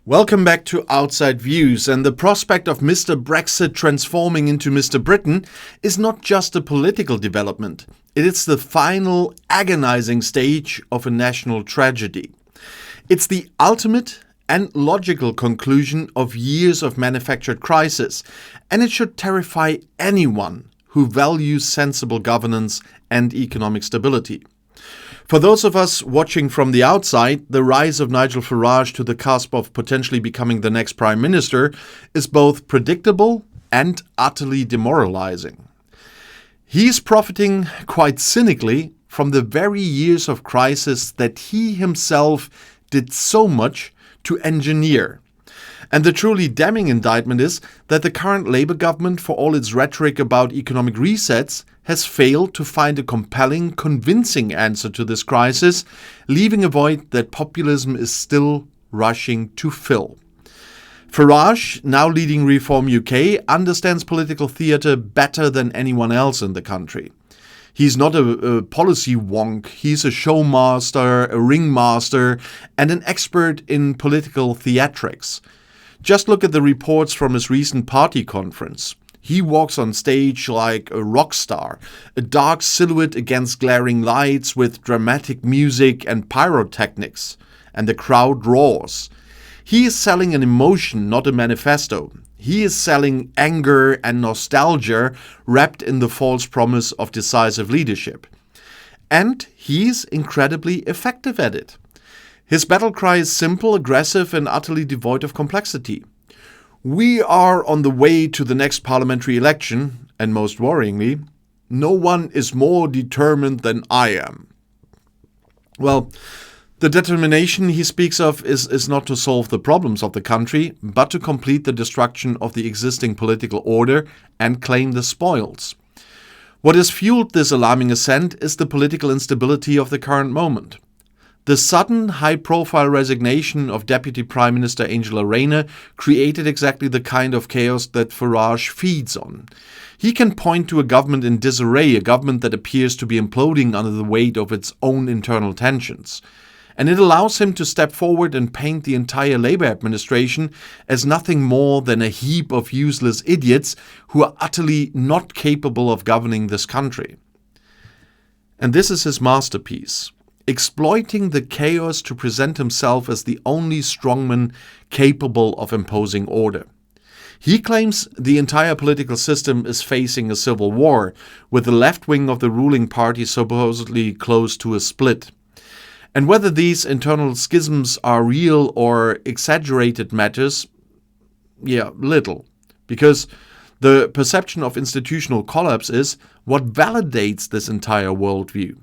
Welcome back to Outside Views, and the prospect of Mr. Brexit transforming into Mr. Britain is not just a political development. It is the final agonizing stage of a national tragedy. It's the ultimate and logical conclusion of years of manufactured crisis, and it should terrify anyone who values sensible governance and economic stability. For those of us watching from the outside, the rise of Nigel Farage to the cusp of potentially becoming the next Prime Minister is both predictable and utterly demoralizing. He's profiting quite cynically from the very years of crisis that he himself did so much to engineer. And the truly damning indictment is that the current Labour government, for all its rhetoric about economic resets, has failed to find a compelling, convincing answer to this crisis, leaving a void that populism is still rushing to fill. Farage, now leading Reform UK, understands political theatre better than anyone else in the country. He's not a policy wonk, he's a showmaster, a ringmaster, and an expert in political theatrics. Just look at the reports from his recent party conference. He walks on stage like a rock star, a dark silhouette against glaring lights with dramatic music and pyrotechnics, and the crowd roars. He is selling an emotion, not a manifesto. He is selling anger and nostalgia wrapped in the false promise of decisive leadership. And he's incredibly effective at it. His battle cry is simple, aggressive, and utterly devoid of complexity. We are on the way to the next parliamentary election, and most worryingly, no one is more determined than I am. Well, the determination he speaks of is not to solve the problems of the country, but to complete the destruction of the existing political order and claim the spoils. What has fueled this alarming ascent is the political instability of the current moment. The sudden, high-profile resignation of Deputy Prime Minister Angela Rayner created exactly the kind of chaos that Farage feeds on. He can point to a government in disarray, a government that appears to be imploding under the weight of its own internal tensions. And it allows him to step forward and paint the entire Labour administration as nothing more than a heap of useless idiots who are utterly not capable of governing this country. And this is his masterpiece. Exploiting the chaos to present himself as the only strongman capable of imposing order. He claims the entire political system is facing a civil war, with the left wing of the ruling party supposedly close to a split. And whether these internal schisms are real or exaggerated matters, little. Because the perception of institutional collapse is what validates this entire worldview.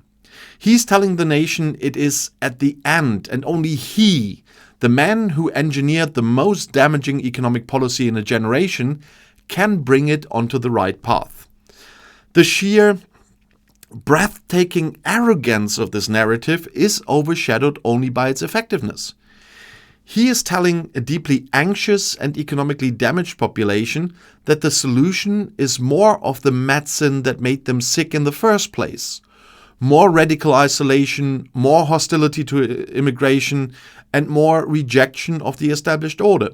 He's telling the nation it is at the end, and only he, the man who engineered the most damaging economic policy in a generation, can bring it onto the right path. The sheer breathtaking arrogance of this narrative is overshadowed only by its effectiveness. He is telling a deeply anxious and economically damaged population that the solution is more of the medicine that made them sick in the first place. More radical isolation, more hostility to immigration, and more rejection of the established order.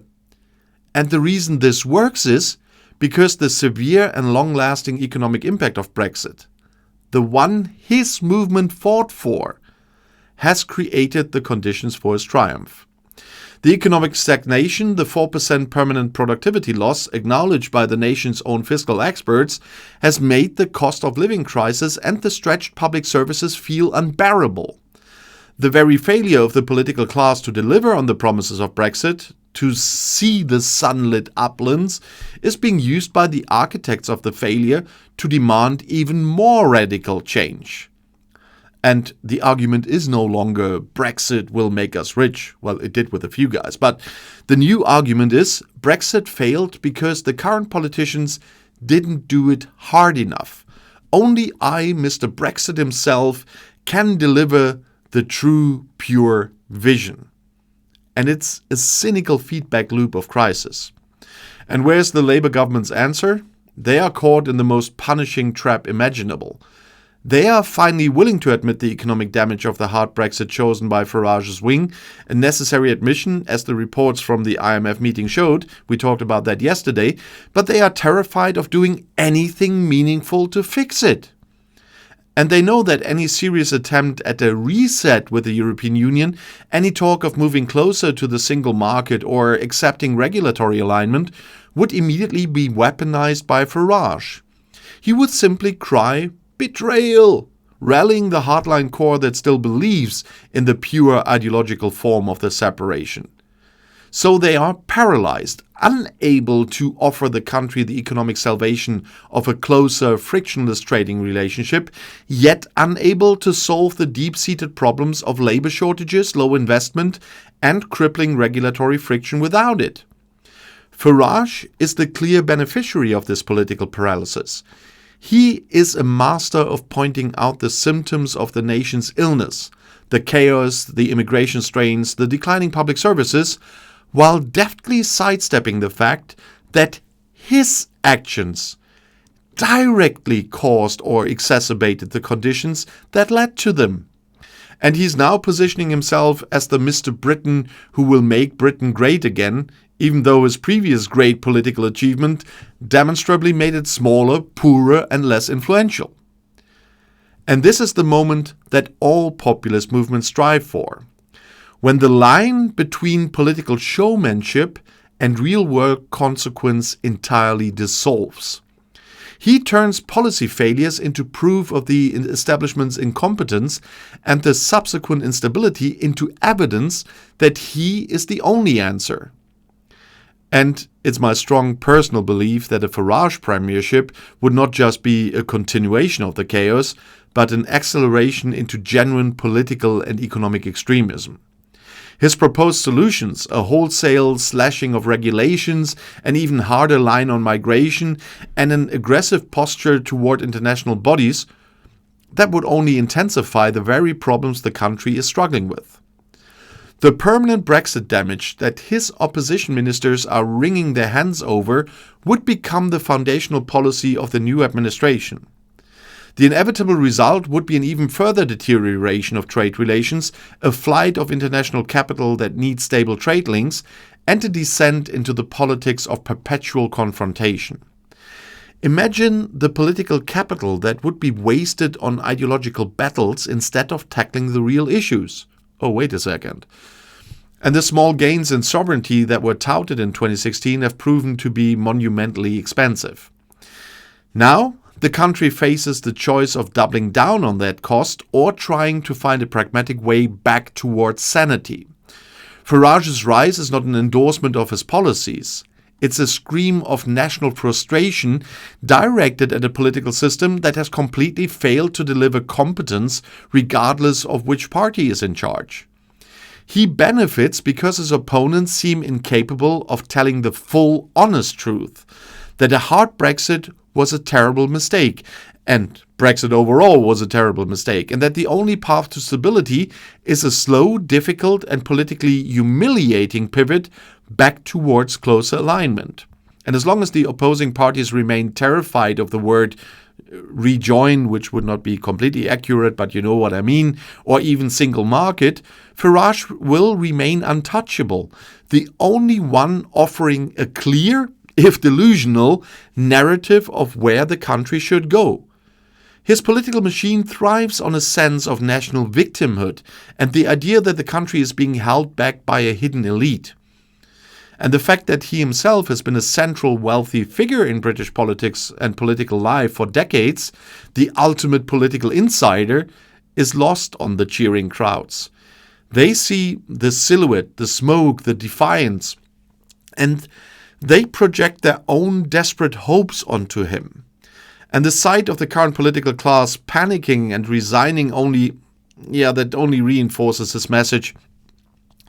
And the reason this works is because the severe and long-lasting economic impact of Brexit, the one his movement fought for, has created the conditions for his triumph. The economic stagnation, the 4% permanent productivity loss acknowledged by the nation's own fiscal experts, has made the cost of living crisis and the stretched public services feel unbearable. The very failure of the political class to deliver on the promises of Brexit, to see the sunlit uplands, is being used by the architects of the failure to demand even more radical change. And the argument is no longer Brexit will make us rich. Well, it did with a few guys. But the new argument is Brexit failed because the current politicians didn't do it hard enough. Only Mr. Brexit himself, can deliver the true, pure vision. And it's a cynical feedback loop of crisis. And where's the Labour government's answer? They are caught in the most punishing trap imaginable. They are finally willing to admit the economic damage of the hard Brexit chosen by Farage's wing, a necessary admission, as the reports from the IMF meeting showed. We talked about that yesterday, but they are terrified of doing anything meaningful to fix it. And they know that any serious attempt at a reset with the European Union, any talk of moving closer to the single market or accepting regulatory alignment, would immediately be weaponized by Farage. He would simply cry, "Betrayal!" rallying the hardline core that still believes in the pure ideological form of the separation. So they are paralyzed, unable to offer the country the economic salvation of a closer, frictionless trading relationship, yet unable to solve the deep-seated problems of labor shortages, low investment, and crippling regulatory friction without it. Farage is the clear beneficiary of this political paralysis. He is a master of pointing out the symptoms of the nation's illness, the chaos, the immigration strains, the declining public services, while deftly sidestepping the fact that his actions directly caused or exacerbated the conditions that led to them. And he's now positioning himself as the Mr. Britain who will make Britain great again, even though his previous great political achievement demonstrably made it smaller, poorer, and less influential. And this is the moment that all populist movements strive for, when the line between political showmanship and real-world consequence entirely dissolves. He turns policy failures into proof of the establishment's incompetence and the subsequent instability into evidence that he is the only answer. And it's my strong personal belief that a Farage premiership would not just be a continuation of the chaos, but an acceleration into genuine political and economic extremism. His proposed solutions, a wholesale slashing of regulations, an even harder line on migration, and an aggressive posture toward international bodies, that would only intensify the very problems the country is struggling with. The permanent Brexit damage that his opposition ministers are wringing their hands over would become the foundational policy of the new administration. The inevitable result would be an even further deterioration of trade relations, a flight of international capital that needs stable trade links, and a descent into the politics of perpetual confrontation. Imagine the political capital that would be wasted on ideological battles instead of tackling the real issues. Oh, wait a second. And the small gains in sovereignty that were touted in 2016 have proven to be monumentally expensive. Now, the country faces the choice of doubling down on that cost or trying to find a pragmatic way back towards sanity. Farage's rise is not an endorsement of his policies. It's a scream of national frustration directed at a political system that has completely failed to deliver competence regardless of which party is in charge. He benefits because his opponents seem incapable of telling the full, honest truth that a hard Brexit was a terrible mistake, and Brexit overall was a terrible mistake, and that the only path to stability is a slow, difficult, and politically humiliating pivot back towards closer alignment. And as long as the opposing parties remain terrified of the word rejoin, which would not be completely accurate, but you know what I mean, or even single market, Farage will remain untouchable, the only one offering a clear, if delusional, narrative of where the country should go. His political machine thrives on a sense of national victimhood and the idea that the country is being held back by a hidden elite. And the fact that he himself has been a central wealthy figure in British politics and political life for decades, the ultimate political insider, is lost on the cheering crowds. They see the silhouette, the smoke, the defiance, and they project their own desperate hopes onto him. And the sight of the current political class panicking and resigning that only reinforces his message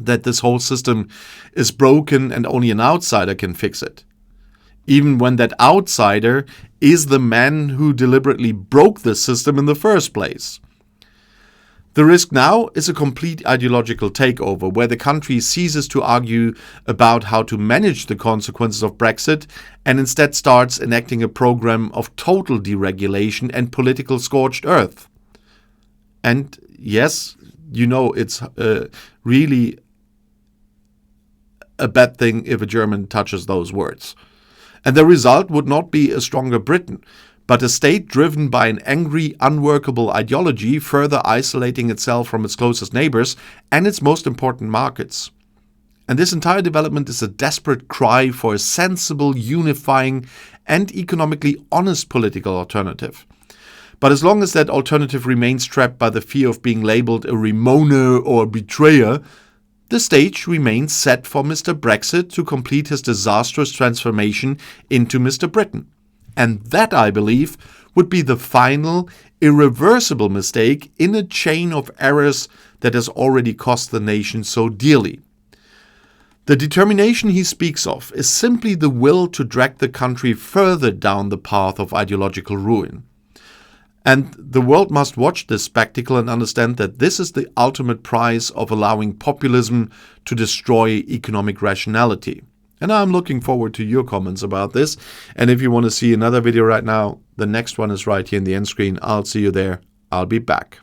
that this whole system is broken and only an outsider can fix it. Even when that outsider is the man who deliberately broke the system in the first place. The risk now is a complete ideological takeover, where the country ceases to argue about how to manage the consequences of Brexit and instead starts enacting a program of total deregulation and political scorched earth. And yes, it's really a bad thing if a German touches those words. And the result would not be a stronger Britain, but a state driven by an angry, unworkable ideology, further isolating itself from its closest neighbors and its most important markets. And this entire development is a desperate cry for a sensible, unifying, and economically honest political alternative. But as long as that alternative remains trapped by the fear of being labeled a remoaner or a betrayer, the stage remains set for Mr. Brexit to complete his disastrous transformation into Mr. Britain. And that, I believe, would be the final, irreversible mistake in a chain of errors that has already cost the nation so dearly. The determination he speaks of is simply the will to drag the country further down the path of ideological ruin. And the world must watch this spectacle and understand that this is the ultimate price of allowing populism to destroy economic rationality. And I'm looking forward to your comments about this. And if you want to see another video right now, the next one is right here in the end screen. I'll see you there. I'll be back.